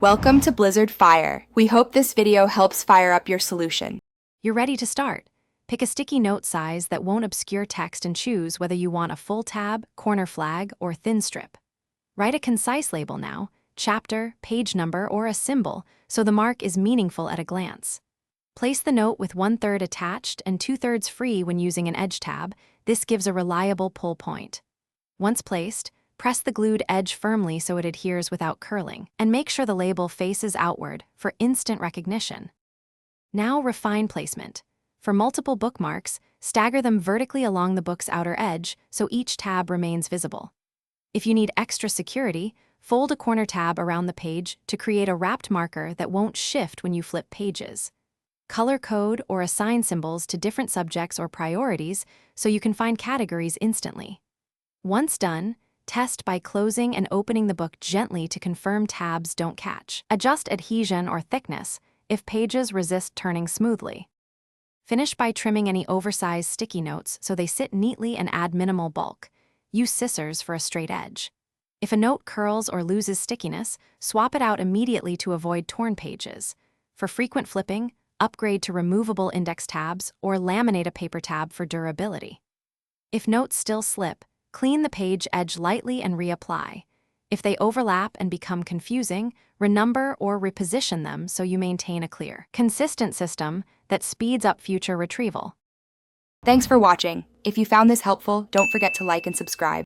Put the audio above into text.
Welcome to Blizzard Fire. We hope this video helps fire up your solution. You're ready to start. Pick a sticky note size that won't obscure text and choose whether you want a full tab, corner flag, or thin strip. Write a concise label now, chapter, page number, or a symbol, so the mark is meaningful at a glance. Place the note with 1/3 attached and 2/3 free when using an edge tab. This gives a reliable pull point. Once placed, press the glued edge firmly so it adheres without curling, and make sure the label faces outward for instant recognition. Now refine placement. For multiple bookmarks, stagger them vertically along the book's outer edge so each tab remains visible. If you need extra security, fold a corner tab around the page to create a wrapped marker that won't shift when you flip pages. Color code or assign symbols to different subjects or priorities so you can find categories instantly. Once done, test by closing and opening the book gently to confirm tabs don't catch. Adjust adhesion or thickness if pages resist turning smoothly. Finish by trimming any oversized sticky notes so they sit neatly and add minimal bulk. Use scissors for a straight edge. If a note curls or loses stickiness, swap it out immediately to avoid torn pages. For frequent flipping, upgrade to removable index tabs or laminate a paper tab for durability. If notes still slip, clean the page edge lightly and reapply. If they overlap and become confusing, renumber or reposition them so you maintain a clear, consistent system that speeds up future retrieval. Thanks for watching. If you found this helpful, don't forget to like and subscribe.